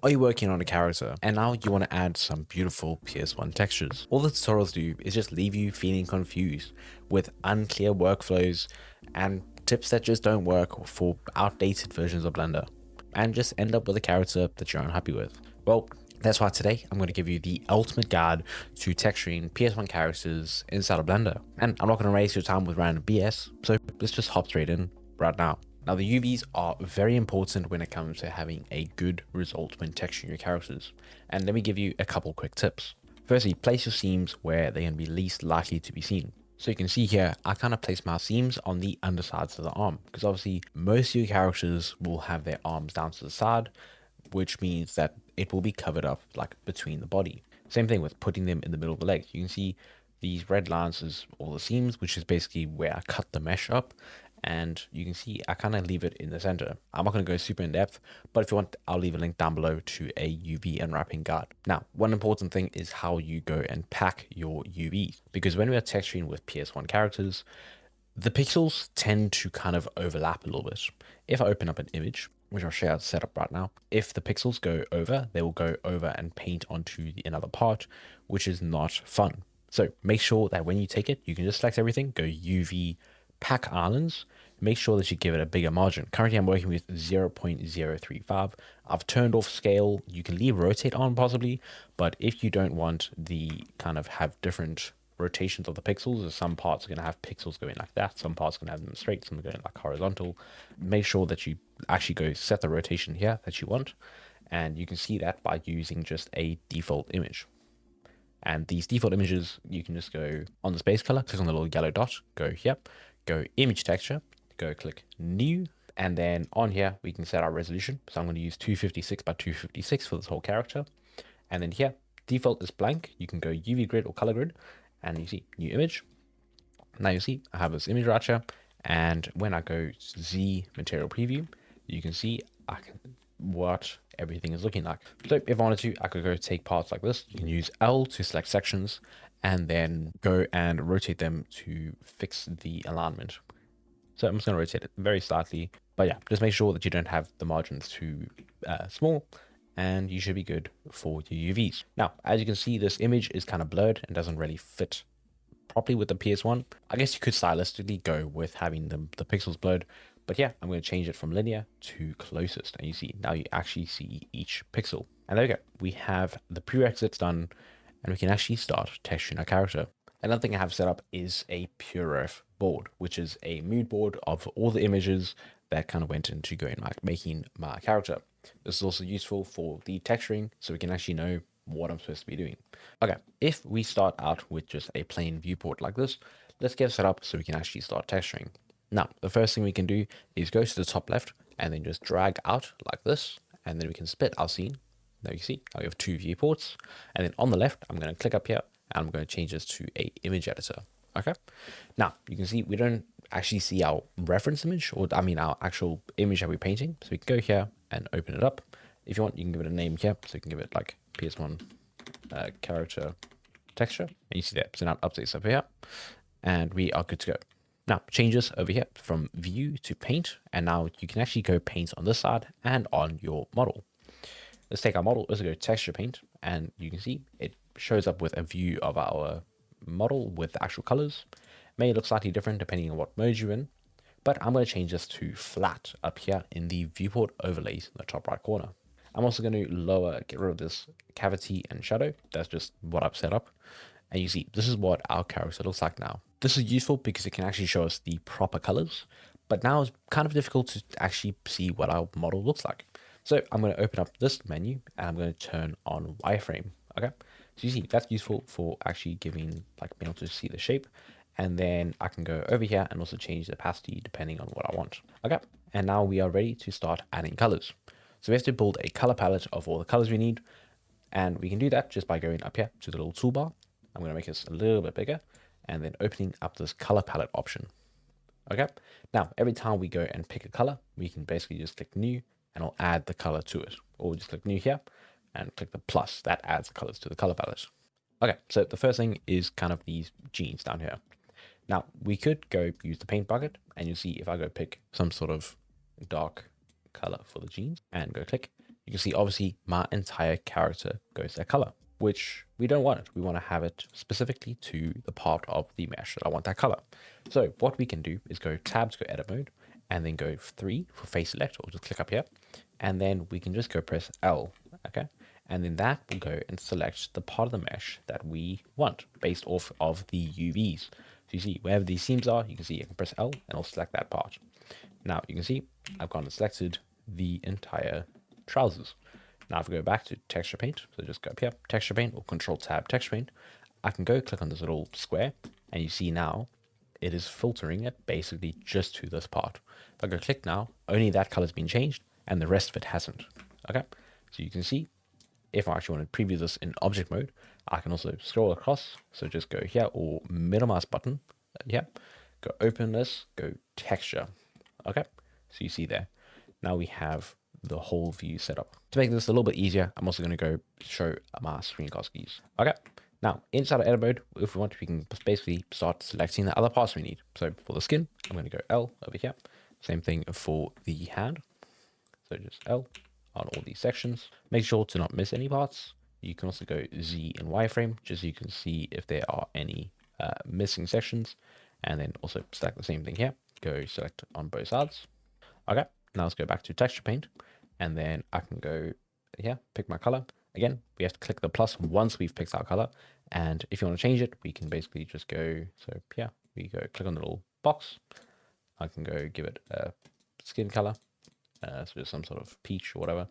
Are you working on a character and now you want to add some beautiful PS1 textures? All the tutorials do is just leave you feeling confused with unclear workflows and tips that just don't work for outdated versions of Blender, and just end up with a character that you're unhappy with. Well, that's why today I'm going to give you the ultimate guide to texturing PS1 characters inside of Blender. And I'm not going to waste your time with random BS, so let's just hop straight in right now. Now, the UVs are very important when it comes to having a good result when texturing your characters. And let me give you a couple quick tips. Firstly, place your seams where they're going to be least likely to be seen. So you can see here, I kind of place my seams on the undersides of the arm, because obviously most of your characters will have their arms down to the side, which means that it will be covered up like between the body. Same thing with putting them in the middle of the leg. You can see these red lines is all the seams, which is basically where I cut the mesh up. And you can see I kind of leave it in the center. I'm not going to go super in depth, but if you want, I'll leave a link down below to a UV unwrapping guide. Now, one important thing is how you go and pack your UVs, because when we are texturing with PS1 characters, the pixels tend to kind of overlap a little bit. If I open up an image, which I'll show you how to set up right now, if the pixels go over, they will go over and paint onto another part, which is not fun. So make sure that when you take it, you can just select everything, go UV pack islands, make sure that you give it a bigger margin. Currently I'm working with 0.035. I've turned off scale. You can leave rotate on possibly, but if you don't want the kind of have different rotations of the pixels, some parts are going to have pixels going like that, some parts are going to have them straight, some are going like horizontal. Make sure that you actually go set the rotation here that you want, and you can see that by using just a default image. And these default images, you can just go on the space color, click on the little yellow dot, go here, go image texture, go click new, and then on here we can set our resolution. So I'm going to use 256 by 256 for this whole character. And then here, default is blank. You can go UV grid or color grid, and you see new image. Now you see I have this image right here, and when I go Z material preview, you can see what everything is looking like. So if I wanted to, I could go take parts like this. You can use L to select sections and then go and rotate them to fix the alignment. So I'm just going to rotate it very slightly, but yeah, just make sure that you don't have the margins too small, and you should be good for your UVs. Now, as you can see, this image is kind of blurred and doesn't really fit properly with the PS1. I guess you could stylistically go with having the pixels blurred, but yeah, I'm going to change it from linear to closest. And you see, now you actually see each pixel. And there we go. We have the prerequisites done, and we can actually start texturing our character. Another thing I have set up is a PureRef board, which is a mood board of all the images that kind of went into going like making my character. This is also useful for the texturing, so we can actually know what I'm supposed to be doing. Okay, if we start out with just a plain viewport like this, let's get it set up so we can actually start texturing. Now, the first thing we can do is go to the top left and then just drag out like this, and then we can split our scene. There you see, now we have two viewports. And then on the left, I'm going to click up here and I'm going to change this to a image editor. Okay, now you can see we don't actually see our reference image, or I mean our actual image that we're painting. So we can go here and open it up. If you want, you can give it a name here. So you can give it like PS1 character texture, and you see that. So now updates up here, and we are good to go. Now changes over here from view to paint, and now you can actually go paint on this side and on your model. Let's take our model, let's go texture paint, and you can see it shows up with a view of our model with the actual colors. May look slightly different depending on what mode you're in, but I'm going to change this to flat up here in the viewport overlays in the top right corner. I'm also going to get rid of this cavity and shadow. That's just what I've set up. And you see, this is what our character looks like now. This is useful because it can actually show us the proper colors, but now it's kind of difficult to actually see what our model looks like. So I'm going to open up this menu and I'm going to turn on wireframe. Okay, so you see that's useful for actually giving like being able to see the shape. And then I can go over here and also change the opacity depending on what I want. Okay, and now we are ready to start adding colors. So we have to build a color palette of all the colors we need. And we can do that just by going up here to the little toolbar. I'm going to make this a little bit bigger and then opening up this color palette option. Okay, now every time we go and pick a color, we can basically just click new and I'll add the color to it. Or just click new here and click the plus, that adds the colors to the color palette. Okay, so the first thing is kind of these jeans down here. Now we could go use the paint bucket, and you'll see if I go pick some sort of dark color for the jeans and go click, you can see obviously my entire character goes that color, which we don't want it. We want to have it specifically to the part of the mesh that I want that color. So what we can do is go tab to go edit mode, and then go 3 for face select, or just click up here, and then we can just go press L, okay? And then that will go and select the part of the mesh that we want based off of the UVs. So you see wherever these seams are, you can see I can press L and I'll select that part. Now you can see I've gone and selected the entire trousers. Now if we go back to texture paint, so just go up here, texture paint, or control tab texture paint, I can go click on this little square, and you see now it is filtering it basically just to this part. If I go click now, only that color's been changed and the rest of it hasn't. Okay, so you can see if I actually want to preview this in object mode, I can also scroll across. So just go here, or middle mouse button here, go open this, go texture. Okay, so you see there, now we have the whole view set up. To make this a little bit easier, I'm also going to go show my screencast keys. Okay, now inside of edit mode, if we want, we can basically start selecting the other parts we need. So for the skin, I'm going to go L over here. Same thing for the hand. So just L on all these sections. Make sure to not miss any parts. You can also go Z and wireframe, just so you can see if there are any missing sections. And then also select the same thing here. Go select on both sides. Okay, now let's go back to texture paint. And then I can go here, pick my color. Again, we have to click the plus once we've picked our color. And if you want to change it, we can basically just go, so yeah, we go click on the little box. I can go give it a skin color. So just some sort of peach or whatever.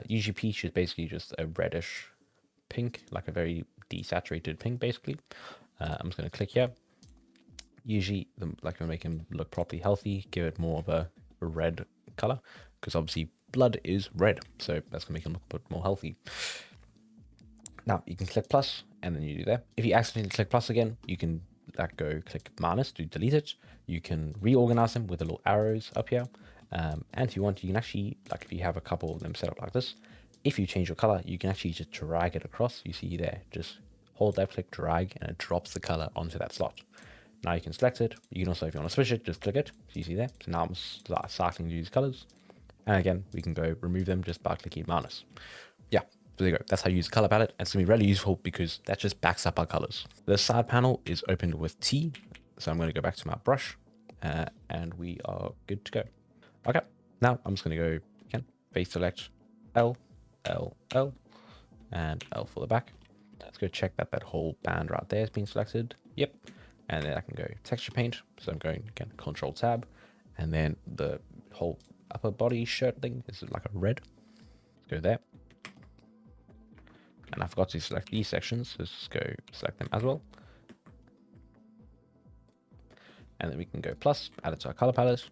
Usually peach is basically just a reddish pink, like a very desaturated pink, basically. I'm just going to click here. Usually, like to make him look properly healthy, give it more of a red color, because obviously blood is red, so that's going to make him look a bit more healthy. Now, you can click plus, and then you do that. If you accidentally click plus again, you can go click minus to delete it. You can reorganize them with the little arrows up here. And if you want, you can actually, like if you have a couple of them set up like this, if you change your color, you can actually just drag it across. You see there, just hold left click, drag, and it drops the color onto that slot. Now you can select it. You can also, if you want to switch it, just click it. So you see there. So now I'm cycling these colors. And again, we can go remove them just by clicking minus. Yeah, so there you go. That's how you use the color palette. And it's going to be really useful because that just backs up our colors. The side panel is opened with T. So I'm going to go back to my brush and we are good to go. Okay, now I'm just going to go again, face select L, L, L, and L for the back. Let's go check that that whole band right there has been selected. Yep. And then I can go texture paint. So I'm going again, control tab, and then the whole upper body shirt thing is like a red. Let's go there. And I forgot to select these sections, so let's just go select them as well. And then we can go plus, add it to our color palette.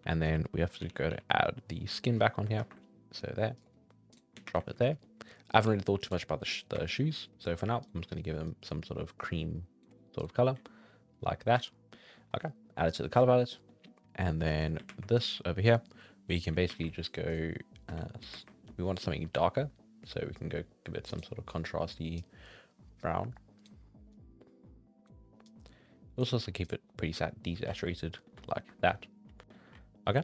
And then we have to go to add the skin back on here. So there, drop it there. I haven't really thought too much about the shoes. So for now, I'm just going to give them some sort of cream sort of color like that. Okay, add it to the color palette. And then this over here, we can basically just go, we want something darker. So we can go give it some sort of contrasty brown. Also keep it pretty desaturated like that. Okay,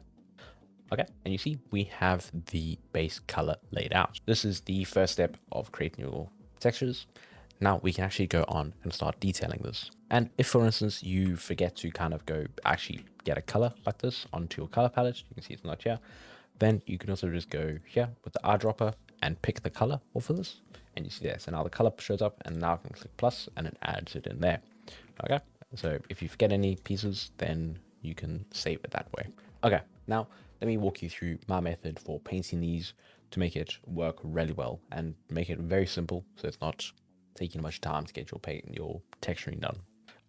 and you see we have the base color laid out. This is the first step of creating your textures. Now we can actually go on and start detailing this. And if, for instance, you forget to kind of go actually get a color like this onto your color palette, you can see it's not here, then you can also just go here with the eyedropper and pick the color off of this. And you see there, so now the color shows up, and now I can click plus and it adds it in there. Okay, so if you forget any pieces, then you can save it that way. Okay, now let me walk you through my method for painting these to make it work really well and make it very simple, so it's not taking much time to get your texturing done.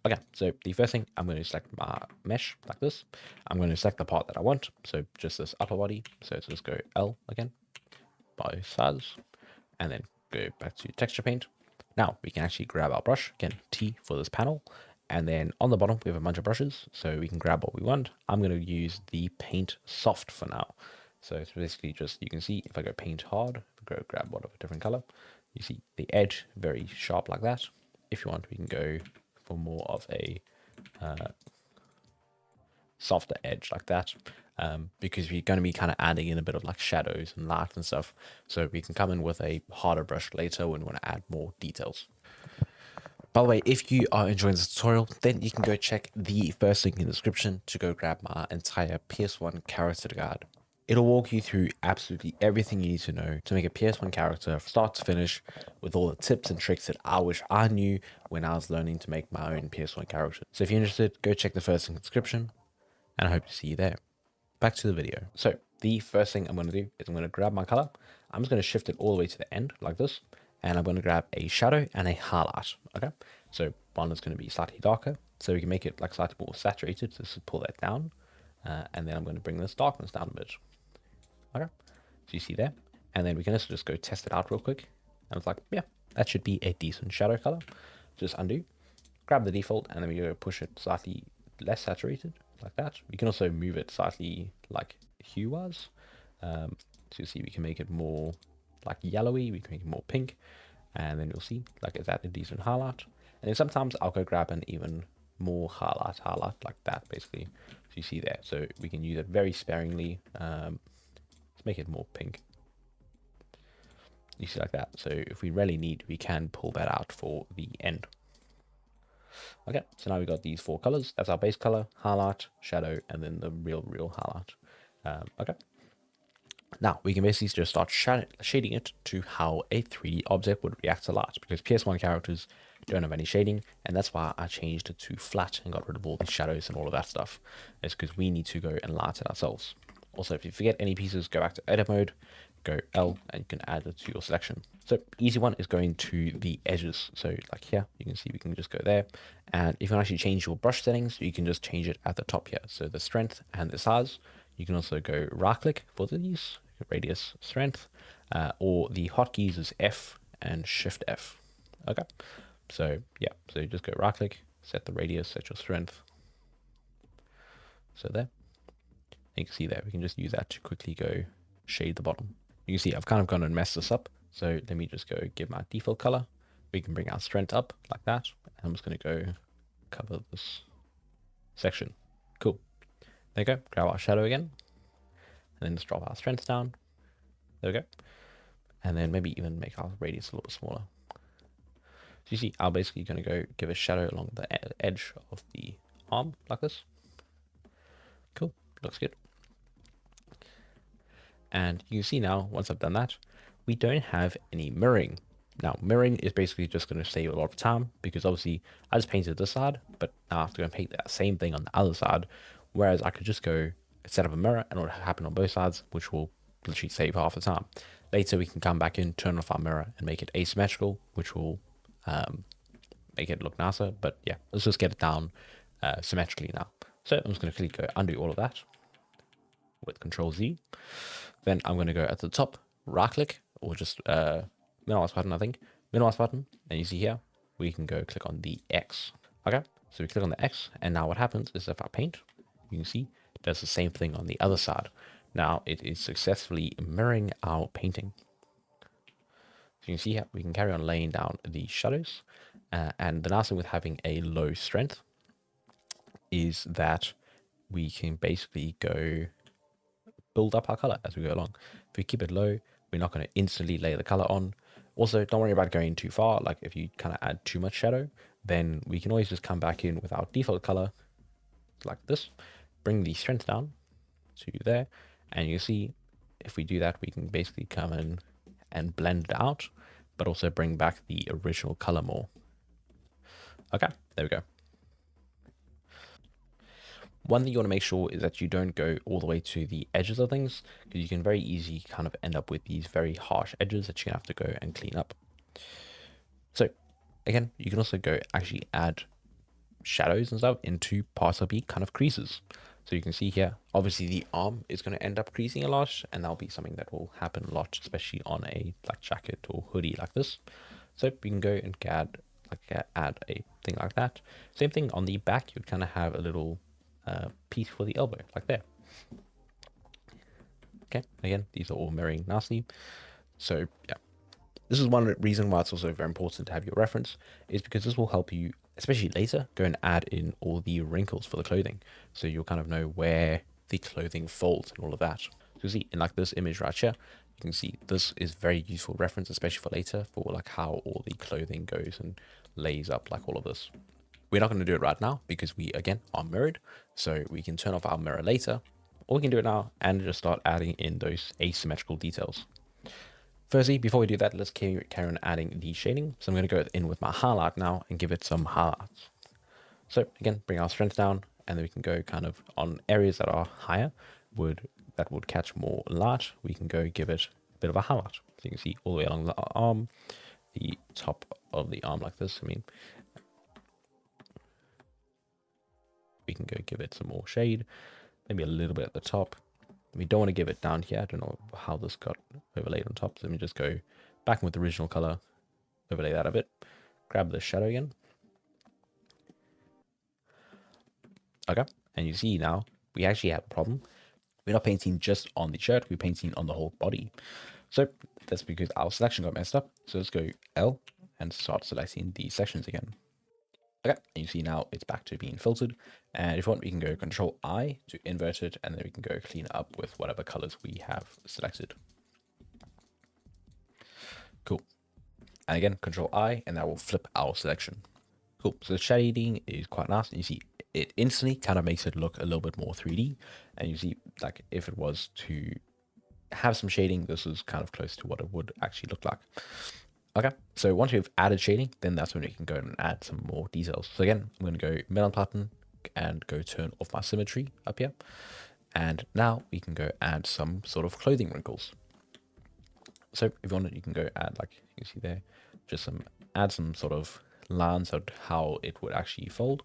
Okay, so the first thing, I'm going to select my mesh like this. I'm going to select the part that I want, so just this upper body. So let's just go L again, both sides, and then go back to texture paint. Now we can actually grab our brush, again T for this panel, and then on the bottom we have a bunch of brushes, so we can grab what we want. I'm going to use the paint soft for now. So it's basically just, you can see if I go paint hard, go grab whatever different color, you see the edge very sharp like that. If you want, we can go for more of a softer edge like that. because we're going to be kind of adding in a bit of like shadows and light and stuff. So we can come in with a harder brush later when we want to add more details. By the way, if you are enjoying this tutorial, then you can go check the first link in the description to go grab my entire PS1 character guide. It'll walk you through absolutely everything you need to know to make a PS1 character from start to finish, with all the tips and tricks that I wish I knew when I was learning to make my own PS1 character. So if you're interested, go check the first link in the description, and I hope to see you there. Back to the video. So the first thing I'm going to do is I'm going to grab my color. I'm just going to shift it all the way to the end like this, and I'm going to grab a shadow and a highlight. Okay, so one is going to be slightly darker, so we can make it like slightly more saturated. So just pull that down, and then I'm going to bring this darkness down a bit. Okay, so you see there, and then we can also just go test it out real quick, and it's like, yeah, that should be a decent shadow color. Just undo, grab the default, and then we go push it slightly less saturated like that. We can also move it slightly like hue wise, so you see we can make it more like yellowy, we can make it more pink, and then you'll see like is that a decent highlight. And then sometimes I'll go grab an even more highlight like that basically. So you see there, so we can use it very sparingly. Let's make it more pink, you see like that. So if we really need, we can pull that out for the end. Okay, so now we've got these four colors. That's our base color, highlight, shadow, and then the real highlight. Okay, now we can basically just start shading it to how a 3D object would react to light, because PS1 characters don't have any shading, and that's why I changed it to flat and got rid of all the shadows and all of that stuff. It's because we need to go and light it ourselves. Also, if you forget any pieces, go back to edit mode, go L, and you can add it to your selection. So easy one is going to the edges. So like here, you can see we can just go there. And if you want to actually change your brush settings, you can just change it at the top here. So the strength and the size. You can also go right click for these, radius, strength, or the hotkeys is F and Shift F. Okay. So yeah, so you just go right click, set the radius, set your strength. So there. You can see there, we can just use that to quickly go shade the bottom. You can see I've kind of gone and messed this up. So let me just go give my default color. We can bring our strength up like that. I'm just going to go cover this section. Cool. There we go. Grab our shadow again. And then just drop our strength down. There we go. And then maybe even make our radius a little bit smaller. So you see, I'm basically going to go give a shadow along the edge of the arm like this. Cool. Looks good. And you can see now, once I've done that, we don't have any mirroring. Now, mirroring is basically just going to save a lot of time, because obviously I just painted this side, but now I have to go and paint that same thing on the other side. Whereas I could just go set up a mirror and it will happen on both sides, which will literally save half the time. Later, we can come back in, turn off our mirror and make it asymmetrical, which will make it look nicer. But yeah, let's just get it down symmetrically now. So I'm just going to quickly go undo all of that with Control Z. Then I'm going to go at the top, right click, or just minimize button, I think. Minimize button, and you see here, we can go click on the X. Okay, so we click on the X, and now what happens is if I paint, you can see it does the same thing on the other side. Now it is successfully mirroring our painting. So you can see here, we can carry on laying down the shadows. And the nice thing with having a low strength is that we can basically go build up our color as we go along. If we keep it low, we're not going to instantly lay the color on. Also, don't worry about going too far. Like if you kind of add too much shadow, then we can always just come back in with our default color like this, bring the strength down to there. And you see, if we do that, we can basically come in and blend it out, but also bring back the original color more. Okay, there we go. One thing you want to make sure is that you don't go all the way to the edges of things, because you can very easily kind of end up with these very harsh edges that you're going to have to go and clean up. So again, you can also go actually add shadows and stuff into parts of the kind of creases. So you can see here, obviously the arm is going to end up creasing a lot, and that'll be something that will happen a lot, especially on a like jacket or hoodie like this. So we can go and add a thing like that. Same thing on the back, you'd kind of have a little piece for the elbow like there. Okay, again, these are all mirroring nicely. So yeah, this is one reason why it's also very important to have your reference, is because this will help you, especially later, go and add in all the wrinkles for the clothing. So you'll kind of know where the clothing folds and all of that. So you see in like this image right here, you can see this is very useful reference, especially for later, for like how all the clothing goes and lays up like all of this. We're not going to do it right now because we, again, are mirrored. So we can turn off our mirror later, or we can do it now and just start adding in those asymmetrical details. Firstly, before we do that, let's carry on adding the shading. So I'm going to go in with my highlight now and give it some highlights. So again, bring our strength down, and then we can go kind of on areas that are higher, that would catch more light. We can go give it a bit of a highlight. So you can see all the way along the arm, the top of the arm like this. I mean, we can go give it some more shade, maybe a little bit at the top. We don't want to give it down here. I don't know how this got overlaid on top. So let me just go back with the original color, overlay that a bit, grab the shadow again. Okay, and you see now we actually have a problem. We're not painting just on the shirt, we're painting on the whole body. So that's because our selection got messed up. So let's go L and start selecting the sections again. Okay, and you see now it's back to being filtered. And if you want, we can go Control I to invert it, and then we can go clean it up with whatever colors we have selected. Cool. And again, Control I, and that will flip our selection. Cool. So the shading is quite nice, and you see it instantly kind of makes it look a little bit more 3D. And you see, like, if it was to have some shading, this is kind of close to what it would actually look like. Okay, so once we've added shading, then that's when we can go and add some more details. So again, I'm going to go melon button and go turn off my symmetry up here. And now we can go add some sort of clothing wrinkles. So if you want it, you can go add, like you can see there, just add some sort of lines of how it would actually fold.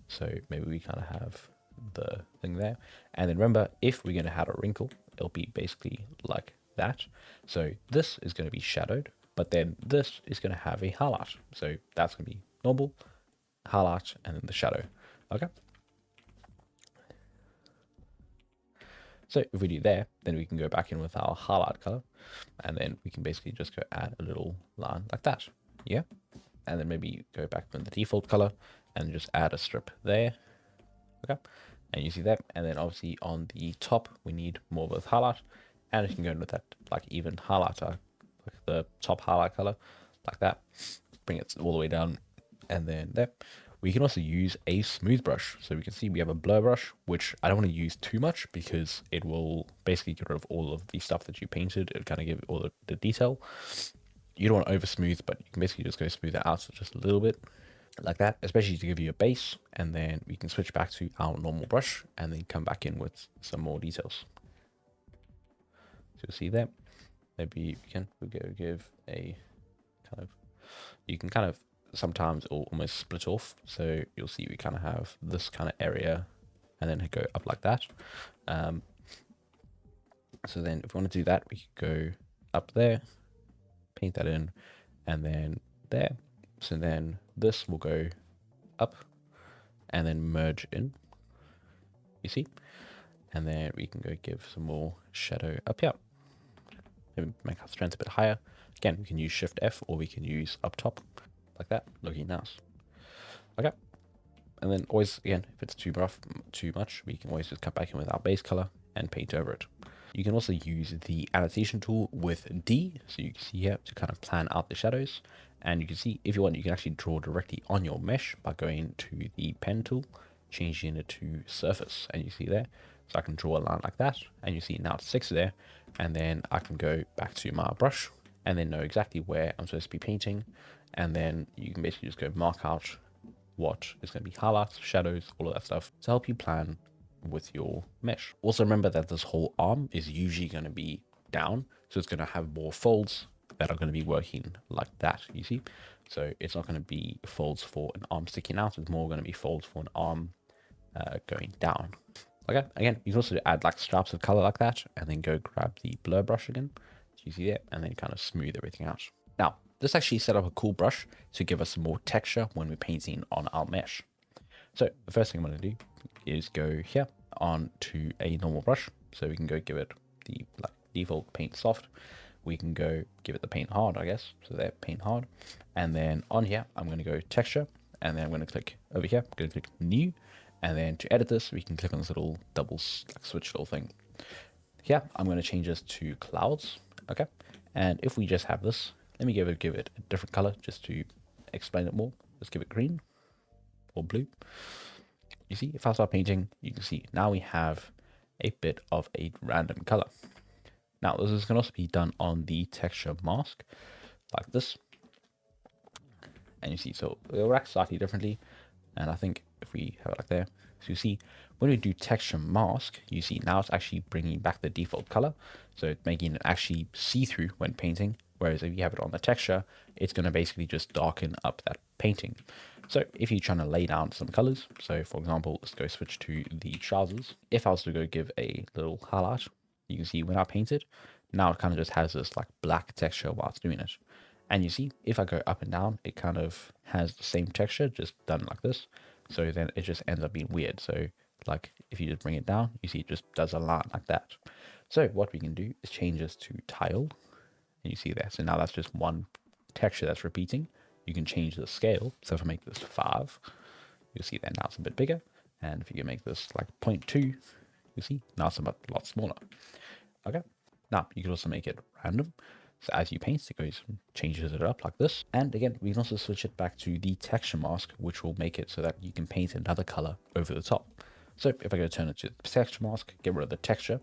So maybe we kind of have the thing there. And then remember, if we're going to add a wrinkle, it'll be basically like that. So this is going to be shadowed, but then this is going to have a highlight. So that's going to be normal, highlight, and then the shadow. Okay. So if we do there, then we can go back in with our highlight color, and then we can basically just go add a little line like that. Yeah. And then maybe go back with the default color and just add a strip there. Okay. And you see that. And then obviously on the top, we need more of a highlight, and you can go in with that like even highlighter, like the top highlight color like that. Bring it all the way down, and then there. We can also use a smooth brush. So we can see we have a blur brush, which I don't want to use too much because it will basically get rid of all of the stuff that you painted. It'll kind of give all the detail. You don't want to over smooth, but you can basically just go smooth it out so just a little bit like that, especially to give you a base. And then we can switch back to our normal brush and then come back in with some more details. So you'll see that. Maybe we go give a kind of, you can kind of sometimes it'll almost split off. So you'll see we kind of have this kind of area and then go up like that. So then if we want to do that, we could go up there, paint that in, and then there. So then this will go up and then merge in, you see? And then we can go give some more shadow up here. Maybe make our strength a bit higher. Again, we can use Shift F or we can use up top like that, looking nice. Okay. And then always, again, if it's too rough, too much, we can always just come back in with our base color and paint over it. You can also use the annotation tool with D. So you can see here to kind of plan out the shadows. And you can see if you want, you can actually draw directly on your mesh by going to the pen tool, changing it to surface. And you see there, so I can draw a line like that. And you see now it's 6 there. And then I can go back to my brush and then know exactly where I'm supposed to be painting. And then you can basically just go mark out what is going to be highlights, shadows, all of that stuff to help you plan with your mesh. Also remember that this whole arm is usually going to be down, so it's going to have more folds that are going to be working like that, you see? So it's not going to be folds for an arm sticking out, it's more going to be folds for an arm going down. Okay, again, you can also add like stripes of color like that, and then go grab the blur brush again, so you see that, and then kind of smooth everything out. Now, this actually set up a cool brush to give us some more texture when we're painting on our mesh. So the first thing I'm going to do is go here on to a normal brush. So we can go give it the default paint soft. We can go give it the paint hard, I guess. So there, paint hard. And then on here, I'm going to go texture. And then I'm going to click over here. I'm going to click new. And then to edit this, we can click on this little double switch little thing. Here, I'm going to change this to clouds. Okay. And if we just have this, let me give it a different color just to explain it more. Let's give it green or blue. You see, if I start painting, you can see now we have a bit of a random color. Now, this can also be done on the texture mask like this. And you see, so it'll react slightly differently. And I think if we have it like there, so you see, when we do texture mask, you see now it's actually bringing back the default color. So it's making it actually see-through when painting. Whereas if you have it on the texture, it's going to basically just darken up that painting. So if you're trying to lay down some colors, so for example, let's go switch to the trousers. If I was to go give a little highlight, you can see when I paint it, now it kind of just has this like black texture while it's doing it. And you see, if I go up and down, it kind of has the same texture, just done like this. So then it just ends up being weird. So like if you just bring it down, you see it just does a line like that. So what we can do is change this to tile. And you see there. So now that's just one texture that's repeating. You can change the scale. So if I make this 5, you'll see that now it's a bit bigger. And if you can make this like 0.2, you see now it's a lot smaller. Okay. Now you can also make it random. So as you paint, it goes changes it up like this. And again, we can also switch it back to the texture mask, which will make it so that you can paint another color over the top. So if I go turn it to the texture mask, get rid of the texture.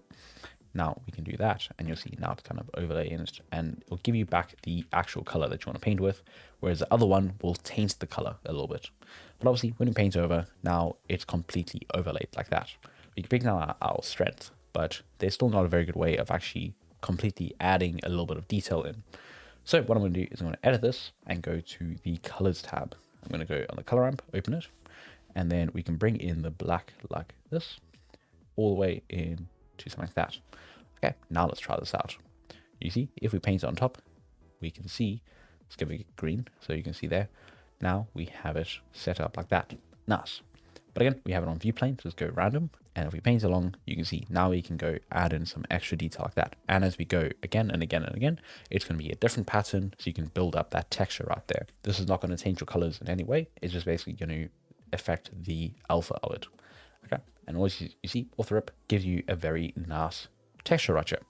Now we can do that, and you'll see now it's kind of overlay in it, and it'll give you back the actual color that you want to paint with, whereas the other one will taint the color a little bit. But obviously, when you paint over, now it's completely overlaid like that. We can pick now our strength, but there's still not a very good way of actually completely adding a little bit of detail in. So what I'm going to do is I'm going to edit this and go to the colors tab. I'm going to go on the color ramp, open it, and then we can bring in the black like this, all the way in to something like that. Okay, now let's try this out. You see, if we paint it on top, we can see, let's give it green, so you can see there. Now we have it set up like that. Nice. But again, we have it on view plane, so let's go random. And if we paint along, you can see now we can go add in some extra detail like that. And as we go again and again and again, it's going to be a different pattern, so you can build up that texture right there. This is not going to change your colors in any way. It's just basically going to affect the alpha of it. Okay, and always you see off the rip gives you a very nice texture right here.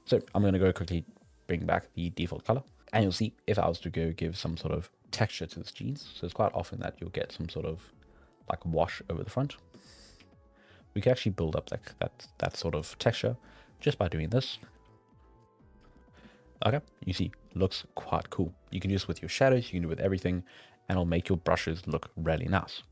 So I'm going to go quickly bring back the default color, and you'll see if I was to go give some sort of texture to this jeans, so it's quite often that you'll get some sort of like wash over the front. We can actually build up that sort of texture just by doing this. Okay, you see, looks quite cool. You can do this with your shadows, you can do it with everything, and it'll make your brushes look really nice.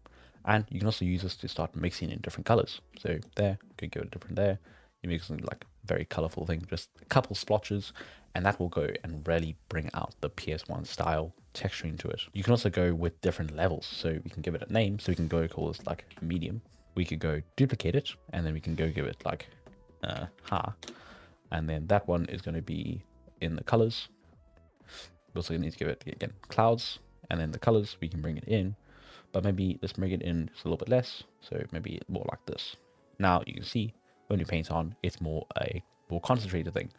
And you can also use this to start mixing in different colors. So there, you could go different there. You make something like very colorful thing, just a couple splotches, and that will go and really bring out the PS1 style texturing to it. You can also go with different levels. So we can give it a name. So we can go call this like medium. We could go duplicate it, and then we can go give it like ha. And then that one is going to be in the colors. We also need to give it again clouds, and then the colors we can bring it in. But maybe let's bring it in just a little bit less. So maybe more like this. Now you can see when you paint on, it's more a more concentrated thing.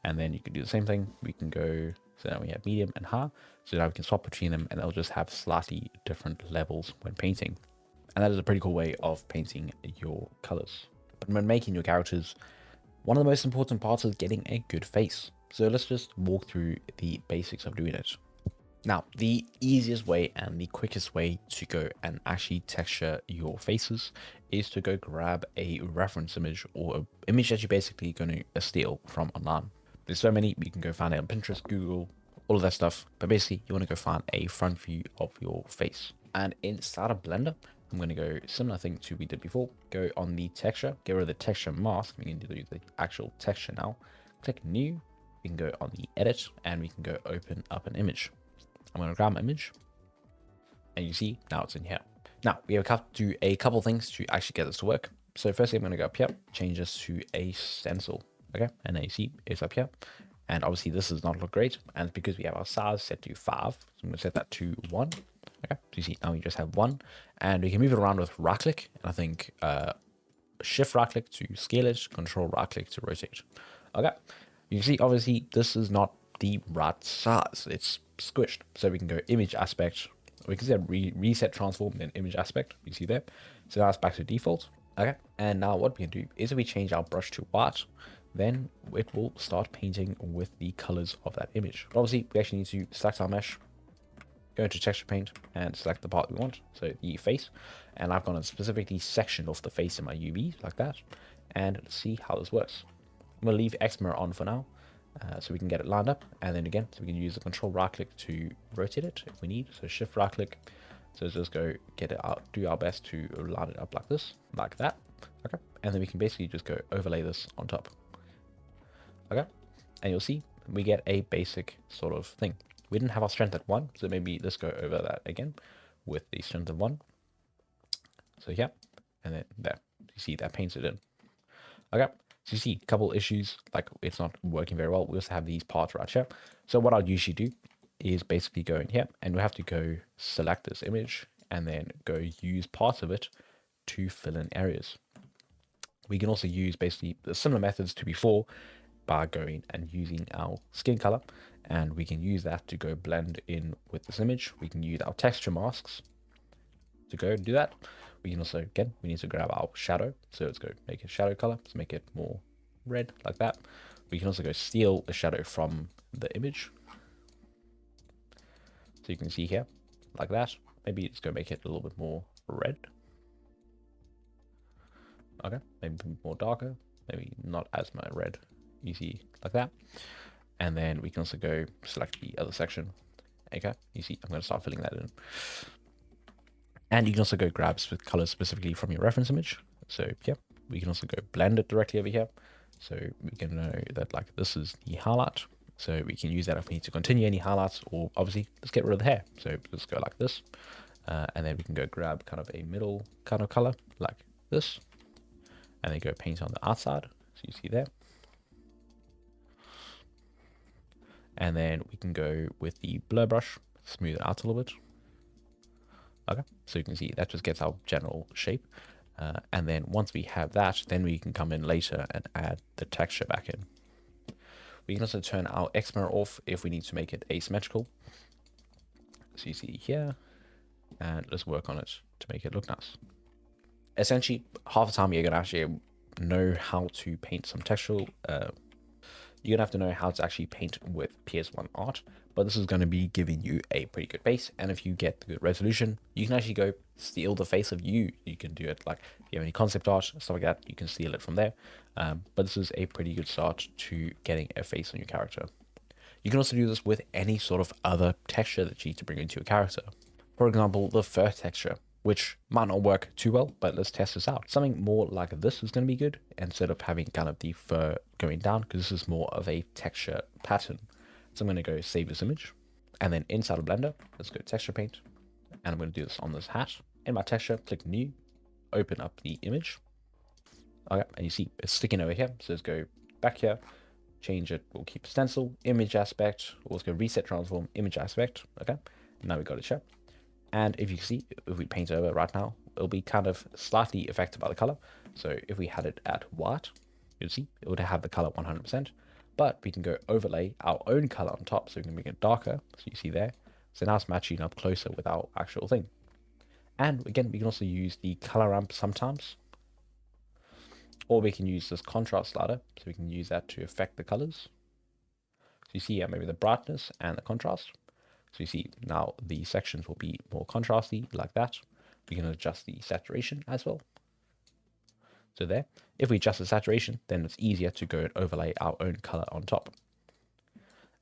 And then you can do the same thing. We can go, so now we have medium and high. So now we can swap between them, and they'll just have slightly different levels when painting. And that is a pretty cool way of painting your colors. But when making your characters, one of the most important parts is getting a good face. So let's just walk through the basics of doing it. Now, the easiest way and the quickest way to go and actually texture your faces is to go grab a reference image or an image that you're basically going to steal from online. There's so many, you can go find it on Pinterest, Google, all of that stuff. But basically, you want to go find a front view of your face. And inside of Blender, I'm going to go similar thing to we did before. Go on the texture, get rid of the texture mask. We can do the actual texture now. Click new. We can go on the edit, and we can go open up an image. I'm going to grab my image, and you see now it's in here. Now we have to do a couple things to actually get this to work. So firstly, I'm going to go up here, change this to a stencil. Okay, and then you see it's up here, and obviously this does not look great, and it's because we have our size set to 5. So I'm going to set that to 1. Okay, so you see now we just have 1, and we can move it around with right click, and I think shift right click to scale it, control right click to rotate. Okay, you can see obviously this is not the right size, it's squished. So we can go image aspect, we can see a reset transform and image aspect. You see there. So now it's back to default. Okay. And now what we can do is if we change our brush to white, then it will start painting with the colors of that image. But obviously, we actually need to select our mesh, go into texture paint and select the part we want, so the face. And I've gone and specifically sectioned off the face in my UV like that. And let's see how this works. I'm going to leave X mirror on for now, so we can get it lined up. And then again, so we can use the control right click to rotate it if we need. So shift right click. So let's just go get it out, do our best to line it up like this, like that. Okay. And then we can basically just go overlay this on top. Okay. And you'll see we get a basic sort of thing. We didn't have our strength at 1, so maybe let's go over that again with the strength of 1. So yeah, and then there, you see that paints it in. Okay, so you see a couple issues, like it's not working very well. We also have these parts right here. So what I'll usually do is basically go in here, and we have to go select this image, and then go use parts of it to fill in areas. We can also use basically the similar methods to before by going and using our skin color, and we can use that to go blend in with this image. We can use our texture masks to go and do that. We can also, again, we need to grab our shadow, so let's go make a shadow color, let's make it more red like that. We can also go steal the shadow from the image, so you can see here like that. Maybe let's go make it a little bit more red. Okay, maybe more darker, maybe not as much red. You see like that. And then we can also go select the other section. Okay, you see I'm going to start filling that in. And you can also go grab colors specifically from your reference image. So yeah, we can also go blend it directly over here. So we can know that like this is the highlight. So we can use that if we need to continue any highlights, or obviously let's get rid of the hair. So let's go like this. And then we can go grab kind of a middle kind of color like this. And then go paint on the outside. So you see there. And then we can go with the blur brush, smooth it out a little bit. Okay, so you can see that just gets our general shape. And then once we have that, then we can come in later and add the texture back in. We can also turn our X mirror off if we need to make it asymmetrical. So you see here, and let's work on it to make it look nice. Essentially, half the time you're gonna actually know how to paint some textural you're gonna have to know how to actually paint with PS1 art, but this is going to be giving you a pretty good base. And if you get the good resolution, you can actually go steal the face of you. You can do it like if you have any concept art, stuff like that, you can steal it from there. But this is a pretty good start to getting a face on your character. You can also do this with any sort of other texture that you need to bring into your character. For example, the fur texture, which might not work too well, but let's test this out. Something more like this is going to be good instead of having kind of the fur going down, because this is more of a texture pattern. So I'm going to go save this image, and then inside of Blender, let's go texture paint, and I'm going to do this on this hat. In my texture, click new, open up the image. Okay, and you see it's sticking over here. So let's go back here, change it. We'll keep stencil, image aspect. We'll go reset transform, image aspect. Okay, now we got it here. And if you see, if we paint over right now, it'll be kind of slightly affected by the color. So if we had it at white, you'll see it would have the color 100%, but we can go overlay our own color on top. So we can make it darker. So you see there. So now it's matching up closer with our actual thing. And again, we can also use the color ramp sometimes, or we can use this contrast slider. So we can use that to affect the colors. So you see here, maybe the brightness and the contrast. So you see now the sections will be more contrasty like that. We can adjust the saturation as well. So there, if we adjust the saturation, then it's easier to go and overlay our own color on top.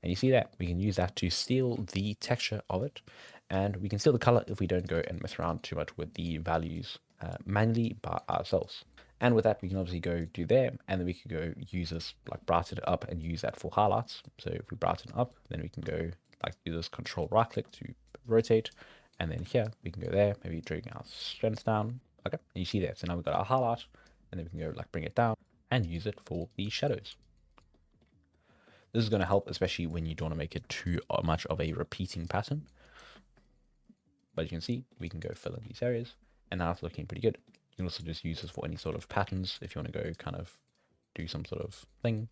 And you see that we can use that to steal the texture of it. And we can steal the color if we don't go and mess around too much with the values manually by ourselves. And with that, we can obviously go do there, and then we can go use this, like brighten it up and use that for highlights. So if we brighten up, then we can go like do this control right click to rotate, and then here we can go there, maybe bring our strength down. Okay, and you see that. So now we've got our highlight, and then we can go like bring it down and use it for the shadows. This is going to help, especially when you don't want to make it too much of a repeating pattern. But you can see we can go fill in these areas, and now it's looking pretty good. You can also just use this for any sort of patterns if you want to go kind of do some sort of thing.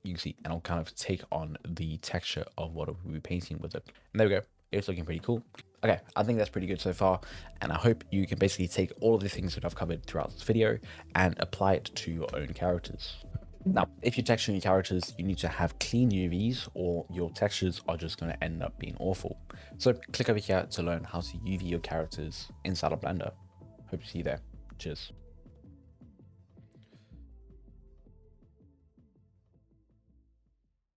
You can see, and I'll kind of take on the texture of what we'll be painting with it. And there we go. It's looking pretty cool. Okay, I think that's pretty good so far, and I hope you can basically take all of the things that I've covered throughout this video and apply it to your own characters. Now, if you're texturing your characters, you need to have clean UVs or your textures are just going to end up being awful. So click over here to learn how to UV your characters inside of Blender. Hope to see you there. Cheers.